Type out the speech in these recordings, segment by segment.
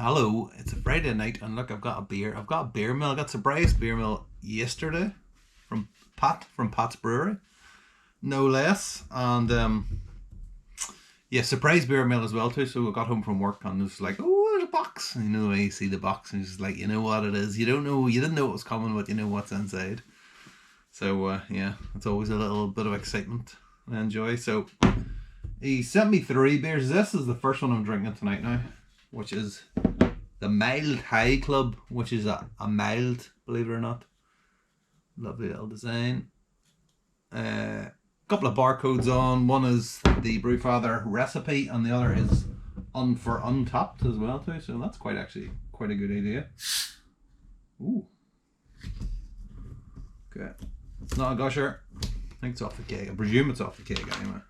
Hello, it's a Friday night, and look, I've got a beer. I've got a beer mill. I got surprise beer mill yesterday from Pat's Brewery, no less. And yeah, surprise beer mill as well too. So I got home from work and it was like, oh, there's a box. And you see the box, and it's just like, you know what it is. You don't know, you didn't know it was coming, but you know what's inside. So yeah, it's always a little bit of excitement I enjoy. So he sent me 3 beers. This is the first one I'm drinking tonight now, which is the Mild High Club, which is a mild, believe it or not. Lovely little design. Couple of barcodes on. One is the Brewfather recipe, and the other is for Untapped as well too. So that's quite a good idea. Ooh. Okay. It's not a gusher. I think it's off the keg. I presume it's off the keg anyway.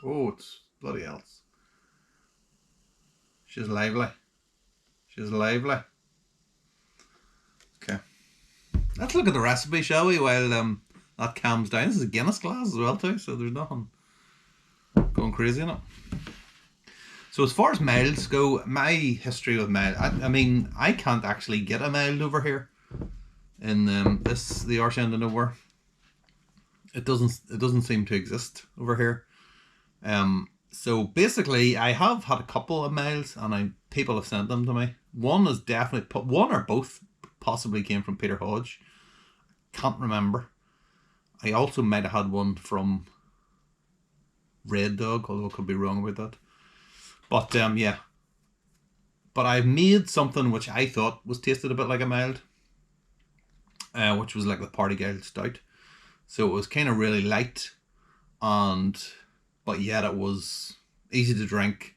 Oh, it's bloody else. She's lively. Okay. Let's look at the recipe, shall we, while that calms down. This is a Guinness glass as well too, so there's nothing going crazy in it. So as far as milds go, my history with mild, I mean, I can't actually get a mild over here in the arse end of nowhere. It doesn't seem to exist over here. So basically, I have had a couple of milds, and people have sent them to me. One is definitely one or both possibly came from Peter Hodge. Can't remember. I also might have had one from Red Dog, although I could be wrong about that. But yeah. But I've made something which I thought was tasted a bit like a mild, which was like the Party Guile Stout. So it was kind of really light, but yet it was easy to drink,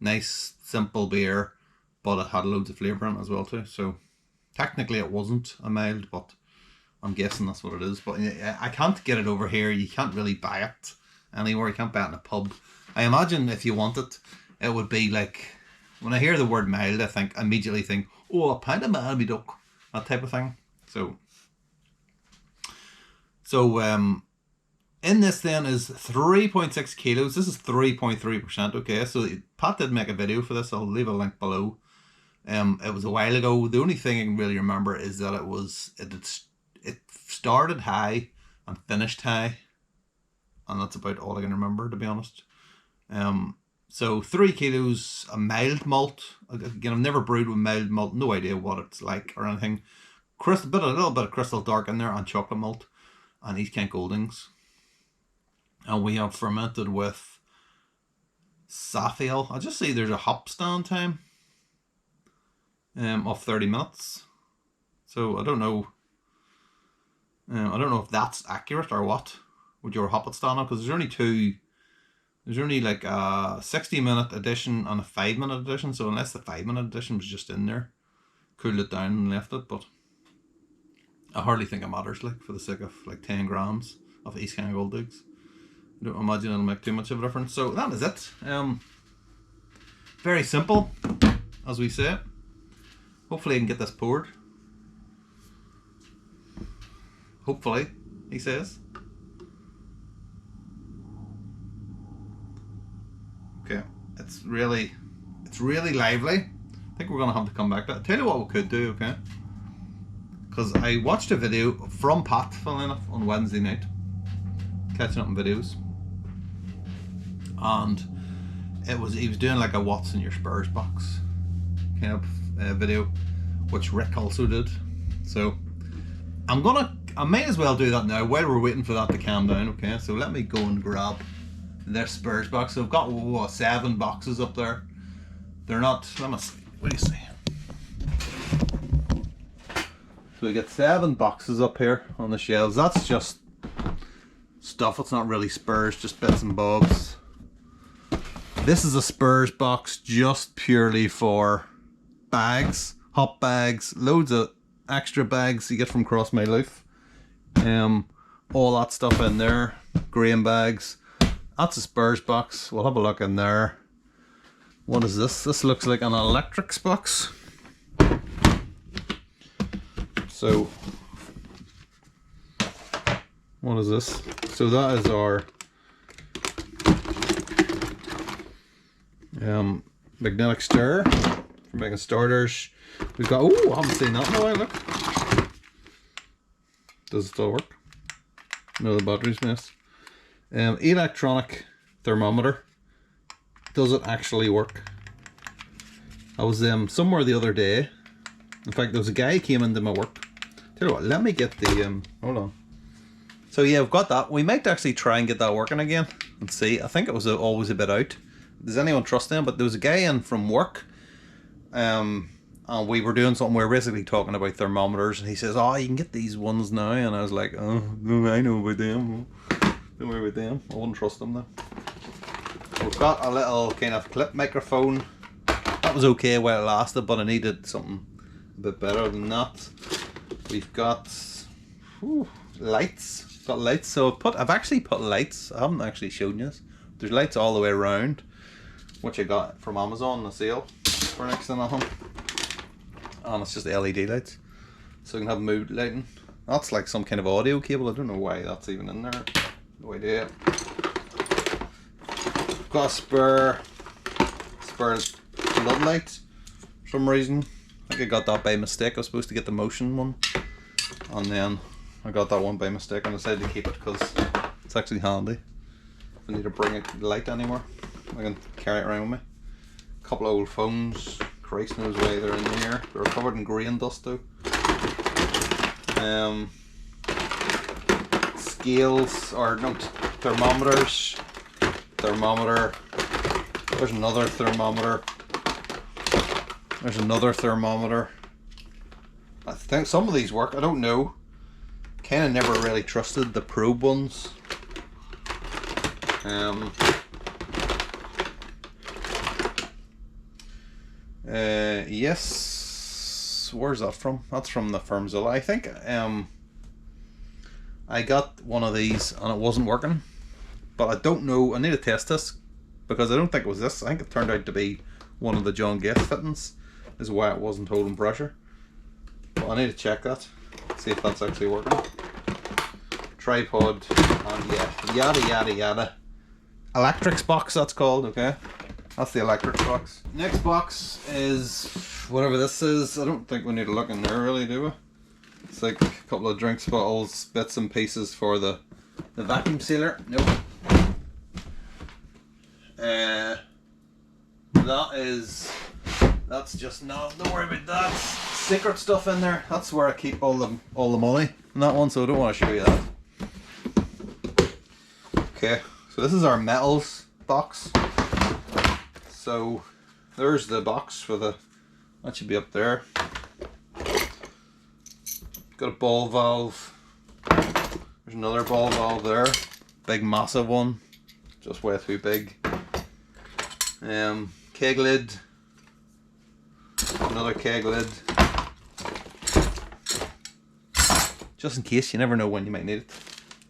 nice simple beer, but it had loads of flavour in it as well too. So technically it wasn't a mild, but I'm guessing that's what it is. But I can't get it over here. You can't really buy it anywhere. You can't buy it in a pub. I imagine if you want it, it would be like, when I hear the word mild, I immediately think, oh, a pint of Malby Duck, that type of thing. So in this then is 3.6 kilos. This is 3.3%. Okay, so Pat did make a video for this. I'll leave a link below. It was a while ago. The only thing I can really remember is that it started high and finished high, and that's about all I can remember, to be honest. So 3 kilos, a mild malt. Again, I've never brewed with mild malt. No idea what it's like or anything. A little bit of Crystal Dark in there, and chocolate malt, and East Kent Goldings. And we have fermented with Saffiel. I just see there's a hop stand time of 30 minutes. So I don't know. I don't know if that's accurate or what with your hop stand on, because there's only two. There's only like a 60-minute edition and a 5-minute edition. So unless the 5-minute edition was just in there, cooled it down and left it, but I hardly think it matters, like, for the sake of like 10 grams of East Kent Goldings. I don't imagine it'll make too much of a difference. So that is it. Very simple, as we say. Hopefully I can get this poured. Hopefully, he says. Okay, it's really lively. I think we're gonna have to come back to that. Tell you what we could do, okay? Because I watched a video from Pat, funnily enough, on Wednesday night, catching up on videos, and he was doing like a what's in your Spurs box kind of video, which Rick also did. So I might as well do that now while we're waiting for that to calm down. Okay, so let me go and grab their Spurs box. So I've got 7 boxes up there. They're not, let me see, what do you see? So we get 7 boxes up here on the shelves. That's just stuff. It's not really Spurs, just bits and bobs. This is a Spurs box just purely for bags, hop bags, loads of extra bags you get from Cross My Life. All that stuff in there. Grain bags. That's a Spurs box. We'll have a look in there. What is this? This looks like an electrics box. So what is this? So that is our Magnetic stir for making starters. We've got, oh, I haven't seen that in a while, look. Does it still work? No, the battery's missed. Electronic thermometer. Does it actually work? I was somewhere the other day. In fact, there was a guy who came into my work. Tell you what, let me get the, hold on. So yeah, we've got that. We might actually try and get that working again and see. I think it was always a bit out. Does anyone trust them? But there was a guy in from work, and we were doing something. We were basically talking about thermometers, and he says, "Oh, you can get these ones now." And I was like, "Oh, I know about them. Don't worry about them. I wouldn't trust them though." We've got a little kind of clip microphone. That was okay while it lasted, but I needed something a bit better than that. We've got lights. Got lights. So I've actually put lights. I haven't actually shown you this. There's lights all the way around, which I got from Amazon on the sale for next to nothing. And it's just LED lights, so you can have mood lighting. That's like some kind of audio cable. I don't know why that's even in there. No idea. Got a spare floodlight for some reason. I think I got that by mistake. I was supposed to get the motion one, and then I got that one by mistake and decided to keep it because it's actually handy. If I need to bring a light anymore, I can carry it around with me. A couple of old phones. Christ knows why they're in here. They're covered in grain dust though. Scales, or no, thermometers. Thermometer. There's another thermometer. There's another thermometer. I think some of these work. I don't know. Kind of never really trusted the probe ones. Yes. Where's that from? That's from the Firmzilla. I think I got one of these and it wasn't working, but I don't know. I need to test this because I don't think it was this. I think it turned out to be one of the John Guest fittings, is why it wasn't holding pressure. But I need to check that, see if that's actually working. Tripod, and yeah, yada yada yada. Electrics box, that's called. Okay, that's the electric box. Next box is whatever this is. I don't think we need to look in there really, do we? It's like a couple of drinks bottles, bits and pieces for the vacuum sealer. Nope. That's just no. Don't worry about that. Secret stuff in there. That's where I keep all the money in that one. So I don't want to show you that. Okay, so this is our metals box. So there's the box for the. That should be up there. Got a ball valve. There's another ball valve there. Big massive one. Just way too big. Keg lid. Another keg lid. Just in case, you never know when you might need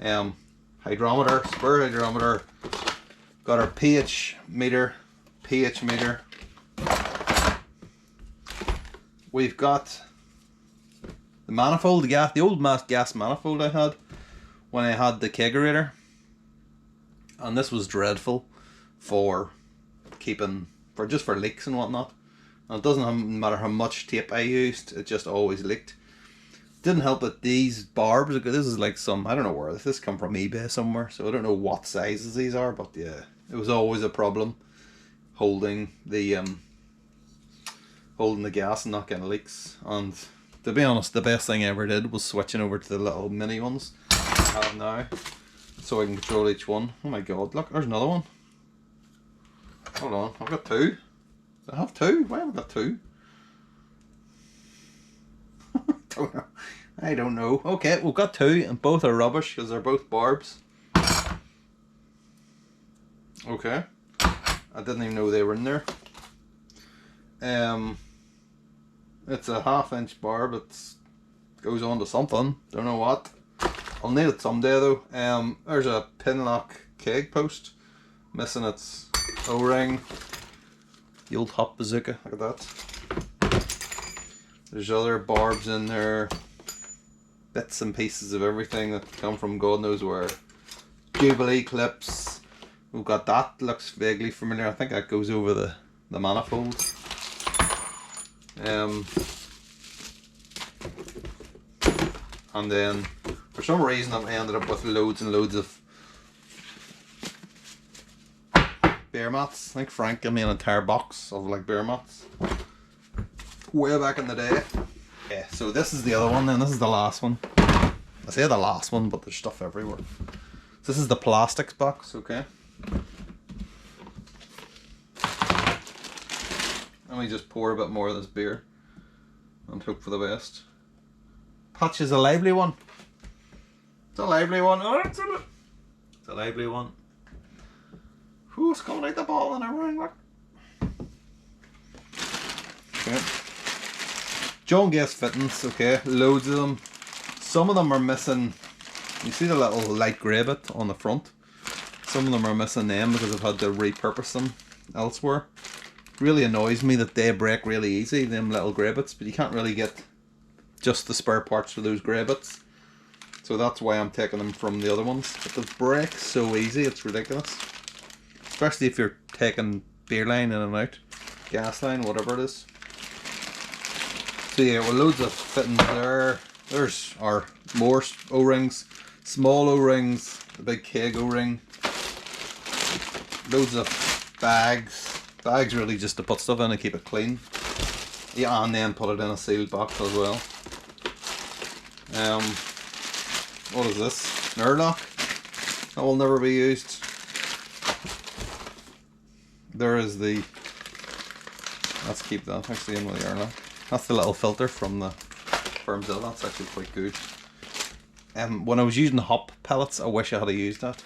it. Hydrometer, spare hydrometer. Got our pH meter. We've got the manifold, the old gas manifold I had when I had the kegerator, and this was dreadful for keeping, just for leaks and whatnot. And it doesn't matter how much tape I used, it just always leaked. Didn't help that these barbs, this is like some, I don't know where this come from, eBay somewhere, so I don't know what sizes these are, but yeah, it was always a problem holding the gas and not getting leaks. And to be honest, the best thing I ever did was switching over to the little mini ones I have now, so I can control each one. Oh my god, look, there's another one. Hold on, I've got two. I have two? Why have I got two? I don't know. Okay, we've got two and both are rubbish because they're both barbs. Okay. I didn't even know they were in there. It's a 1/2 inch barb. It goes on to something. Don't know what. I'll need it someday though. There's a pin lock keg post. Missing its O-ring. The old hot bazooka. Look at that. There's other barbs in there. Bits and pieces of everything that come from God knows where. Jubilee clips. We've got that, looks vaguely familiar. I think that goes over the manifold. And then for some reason I ended up with loads and loads of beer mats. I think Frank gave me an entire box of like beer mats way back in the day. Yeah, so this is the other one then. This is the last one. I say the last one, but there's stuff everywhere. So this is the plastics box, okay? And we just pour a bit more of this beer and hope for the best. Patch is a lively one. It's a lively one. Oh, it's a lively one. Who's coming out the bottle and everything? Look. Okay. John Guest fittings, okay, loads of them. Some of them are missing. You see the little light grey bit on the front. Some of them are missing them because I've had to repurpose them elsewhere. Really annoys me that they break really easy, them little grey bits, but you can't really get just the spare parts for those grey bits. So that's why I'm taking them from the other ones. But they break so easy, it's ridiculous. Especially if you're taking beer line in and out, gas line, whatever it is. So yeah, well, loads of fittings there. There's our more O-rings, small O-rings, the big keg O-ring. Loads of bags. Bags really just to put stuff in and keep it clean. Yeah, and then put it in a sealed box as well. What is this? An airlock? That will never be used. There is the... Let's keep that actually in with the airlock. That's the little filter from the Firmzilla. That's actually quite good. When I was using hop pellets, I wish I had used that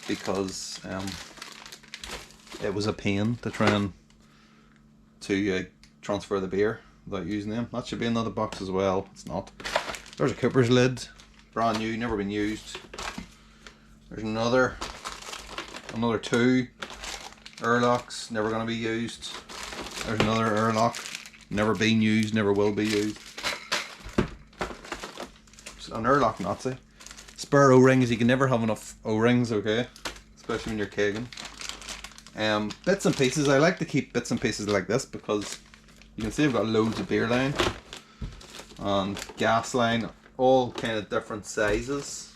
because it was a pain to try and transfer the beer without using them. That should be another box as well. It's not. There's a Cooper's lid, brand new, never been used. There's another two airlocks, never going to be used. There's another airlock, never been used, never will be used. It's an airlock Nazi. Spare O-rings, you can never have enough O-rings, okay? Especially when you're kegging. Bits and pieces, I like to keep bits and pieces like this because you can see I've got loads of beer line and gas line, all kind of different sizes.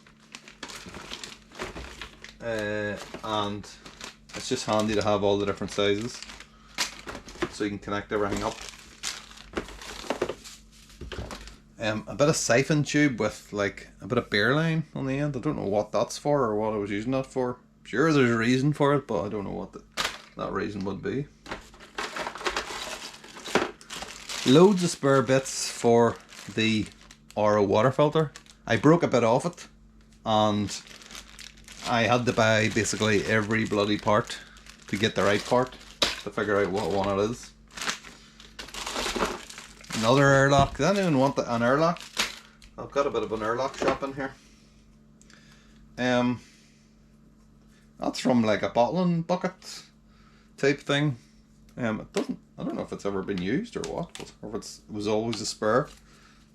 And it's just handy to have all the different sizes so you can connect everything up. A bit of siphon tube with like a bit of beer line on the end. I don't know what that's for or what I was using that for. Sure, there's a reason for it, but I don't know what that reason would be. Loads of spare bits for the RO water filter. I broke a bit off it and I had to buy basically every bloody part to get the right part to figure out what one it is. Another airlock. I don't even want an airlock. I've got a bit of an airlock shop in here. That's from like a bottling bucket type thing. It doesn't. I don't know if it's ever been used or what, or if it was always a spare.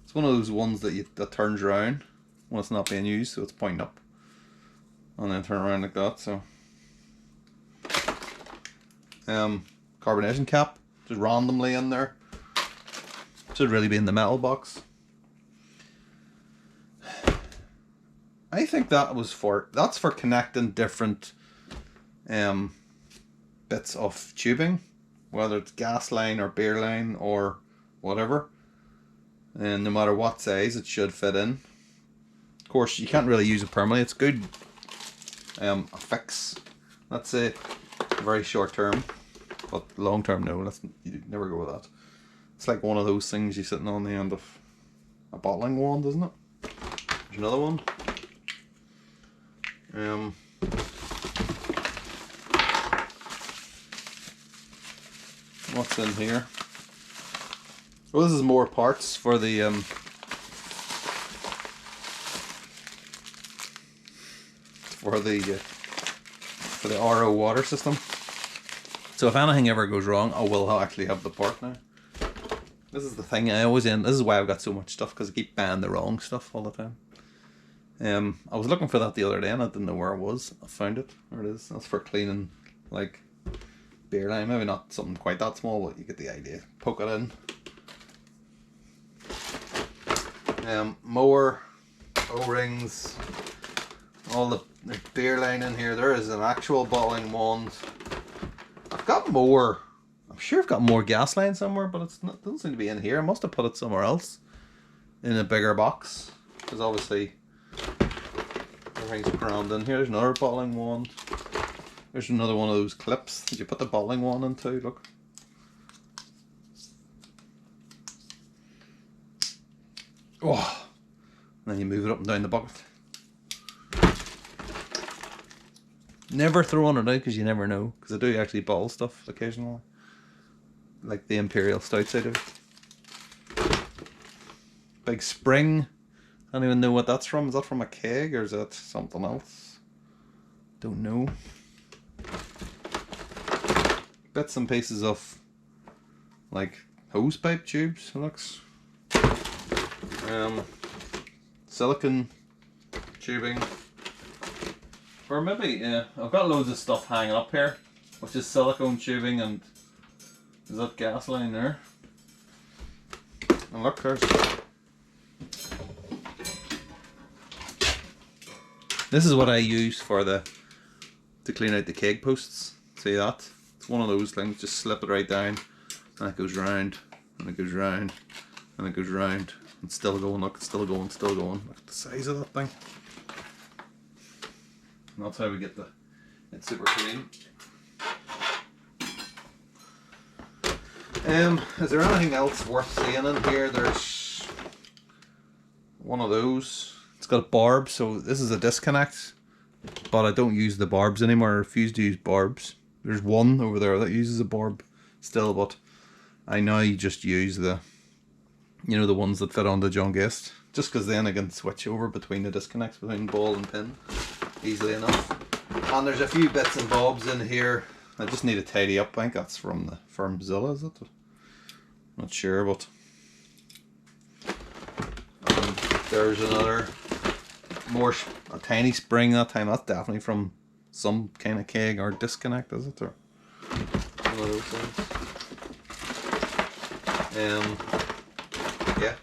It's one of those ones that turns around when it's not being used, so it's pointing up, and then turn around like that. So, carbonation cap just randomly in there. Should really be in the metal box. I think that's for connecting different bits of tubing, whether it's gas line or beer line or whatever, and no matter what size it should fit in. Of course you can't really use it permanently. It's good a fix, let's say, very short term, but long term no, you never go with that. It's like one of those things you're sitting on the end of a bottling wand, isn't it? There's another one. What's in here? Well, this is more parts for the RO water system. So if anything ever goes wrong, I will actually have the part now. This is the thing I always end. This is why I've got so much stuff, because I keep buying the wrong stuff all the time. I was looking for that the other day and I didn't know where it was. I found it. There it is. That's for cleaning like beer line. Maybe not something quite that small, but you get the idea. Poke it in. More O-rings. All the beer line in here. There is an actual bottling wand. I've got more. I'm sure I've got more gas line somewhere, but it's not. Doesn't seem to be in here. I must have put it somewhere else in a bigger box, because obviously everything's crammed in here. There's another bottling wand. There's another one of those clips that you put the bottling wand into. Look. Oh, and then you move it up and down the bucket. Never throwing it out because you never know. Because I do actually bottle stuff occasionally, like the Imperial Stouts I do. Big spring. I don't even know what that's from. Is that from a keg or is that something else? Don't know. Bits and pieces of like hose pipe tubes. It looks. Silicone tubing. Or maybe, yeah, I've got loads of stuff hanging up here, which is silicone tubing, and is that gas line there? And look, there's. This is what I use for to clean out the keg posts. See that? It's one of those things. Just slip it right down, and it goes round, and it goes round, and it goes round. It's still going. Look, it's still going, still going. Look at the size of that thing. And that's how we get it's super clean. Is there anything else worth seeing in here? There's one of those. It's got a barb, so this is a disconnect. But I don't use the barbs anymore. I refuse to use barbs. There's one over there that uses a barb still, but I now just use the ones that fit on the John Guest. Just because then I can switch over between the disconnects between ball and pin easily enough. And there's a few bits and bobs in here. I just need to tidy up. I think that's from the firm Zilla, is it? Not sure, but there's another a tiny spring that time. That's definitely from some kind of keg or disconnect, is it? Or one of those things. Yeah.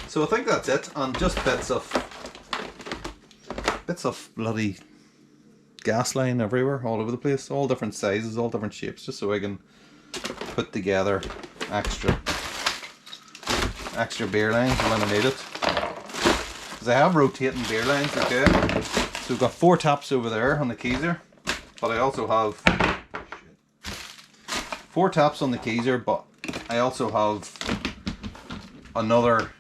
So I think that's it, and just bits of bloody gas line everywhere, all over the place, all different sizes, all different shapes, just so I can put together extra beer lines when I need it. Because I have rotating beer lines, okay. So we've got 4 taps over there on the Keyser, but I also have 4 taps on the Keyser, but I also have another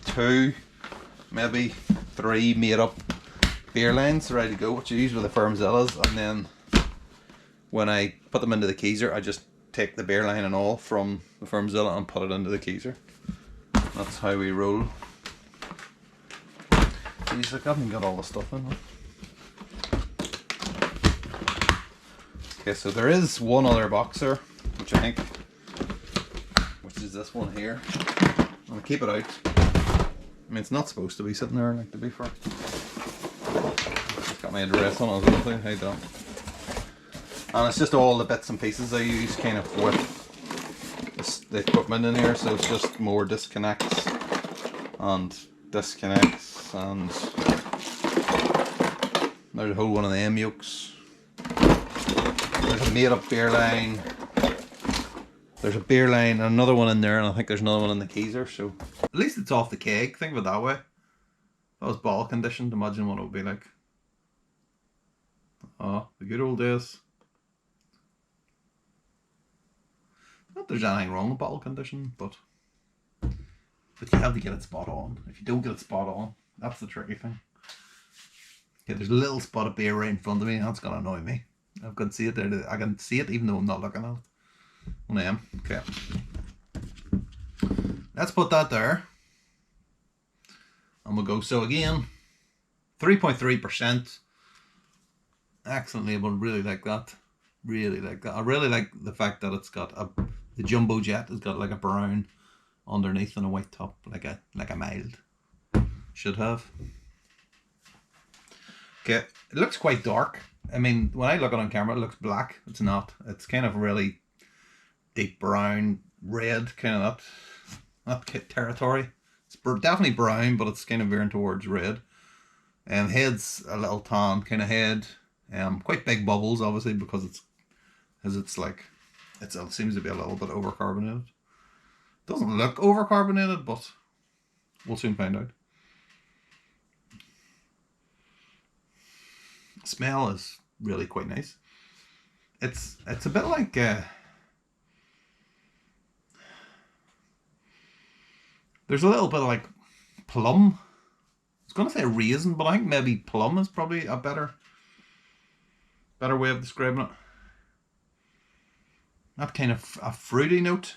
2, maybe 3 made up beer lines ready to go, which I use with the firm Zillas, and then when I put them into the Keyser, I just take the beer line and all from the firm Zilla and put it into the Keyser. That's how we roll. Jeez, I haven't got all the stuff in. Okay, so there is one other box there, which is this one here. I'm gonna keep it out. I mean, it's not supposed to be sitting there, like, to be fair. It's got my address on it as well, hey Dom. And it's just all the bits and pieces I use kind of with the equipment in here, so it's just more disconnects, and there's a whole one of the M yokes. There's a made up beer line. There's a beer line and another one in there, and I think there's another one in the Keyser, so at least it's off the keg. Think of it that way. If that was bottle conditioned, imagine what it would be like. Oh, the good old days. Not that there's anything wrong with bottle conditioning, but you have to get it spot on. If you don't get it spot on, that's the tricky thing. Yeah, there's a little spot of beer right in front of me, and that's gonna annoy me. I can see it there. I can see it even though I'm not looking at it. Well, I am. Okay. Let's put that there. And we'll go. So again, 3.3%. Excellent label. Really like that. Really like that. I really like the fact that it's got the Jumbo Jet has got like a brown underneath and a white top, like a mild should have. Okay, it looks quite dark. I mean, when I look at it on camera, it looks black. It's not. It's kind of really deep brown, red, kind of that territory. It's definitely brown, but it's kind of veering towards red. Head's a little tan kind of head. Quite big bubbles, obviously, because it's like it seems to be a little bit overcarbonated. Doesn't look overcarbonated, but we'll soon find out. Smell is really quite nice. It's a bit like there's a little bit of like plum. I was gonna say raisin, but I think maybe plum is probably a better way of describing it. That kind of a fruity note.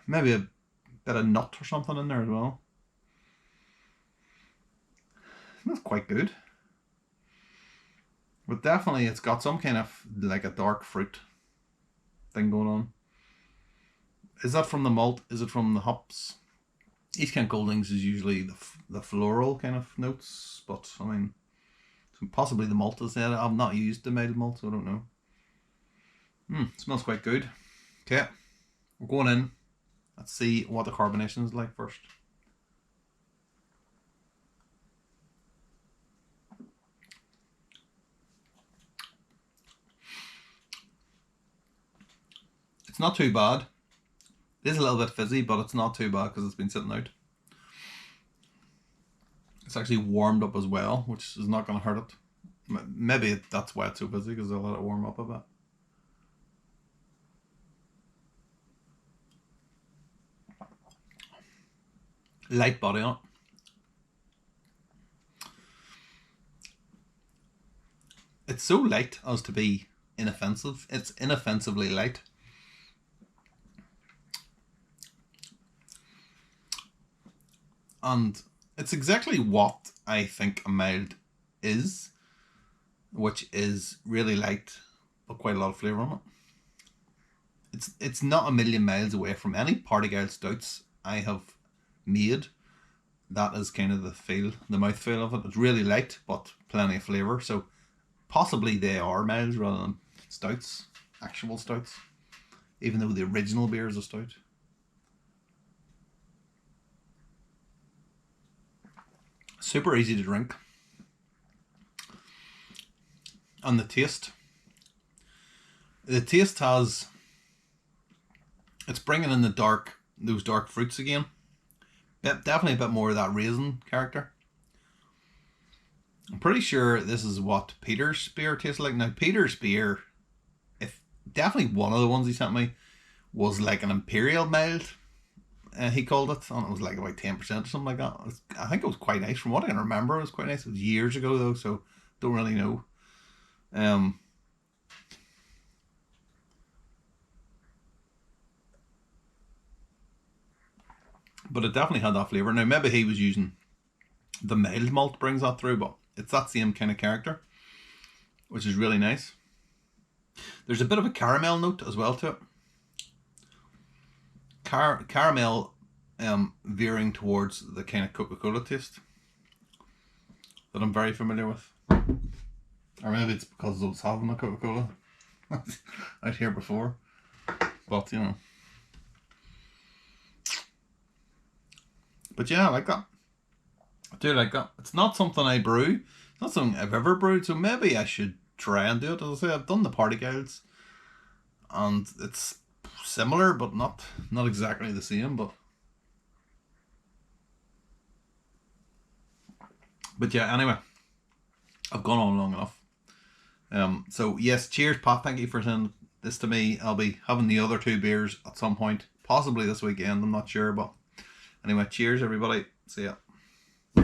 Maybe a bit of nut or something in there as well. That's quite good. But definitely it's got some kind of like a dark fruit thing going on. Is that from the malt? Is it from the hops? East Kent Goldings is usually the floral kind of notes, but I mean, possibly the malt is there. I've not used the mild malt, so I don't know. Smells quite good. Okay, we're going in. Let's see what the carbonation is like first. It's not too bad. It is a little bit fizzy, but it's not too bad because it's been sitting out. It's actually warmed up as well, which is not going to hurt it. Maybe that's why it's so fizzy, because they'll let it warm up a bit. Light body on it. It's so light as to be inoffensive. It's inoffensively light. And it's exactly what I think a mild is, which is really light, but quite a lot of flavour on it. It's not a million miles away from any Party Guile stouts I have made. That is kind of the mouthfeel of it. It's really light, but plenty of flavour. So possibly they are milds rather than stouts, actual stouts, even though the original beer is a stout. Super easy to drink. And the taste has, it's bringing in those dark fruits again. Definitely a bit more of that raisin character. I'm pretty sure this is what Peter's beer tastes like. Now, Peter's beer, definitely one of the ones he sent me, was like an imperial mild. He called it, and it was like about 10% or something like that. I think it was quite nice. From what I can remember, it was quite nice. It was years ago though, so don't really know. But it definitely had that flavour. Now maybe he was using the mild malt brings that through, but it's that same kind of character, which is really nice. There's a bit of a caramel note as well to it. Caramel veering towards the kind of Coca-Cola taste that I'm very familiar with. Or maybe it's because I was having a Coca-Cola out here before. But, you know. But yeah, I like that. I do like that. It's not something I brew. It's not something I've ever brewed, so maybe I should try and do it. As I say, I've done the Party Guiles, and it's similar, but not exactly the same. But yeah, anyway, I've gone on long enough. So yes, cheers, Pat. Thank you for sending this to me. I'll be having the other two beers at some point, possibly this weekend. I'm not sure, but anyway, cheers, everybody. See ya.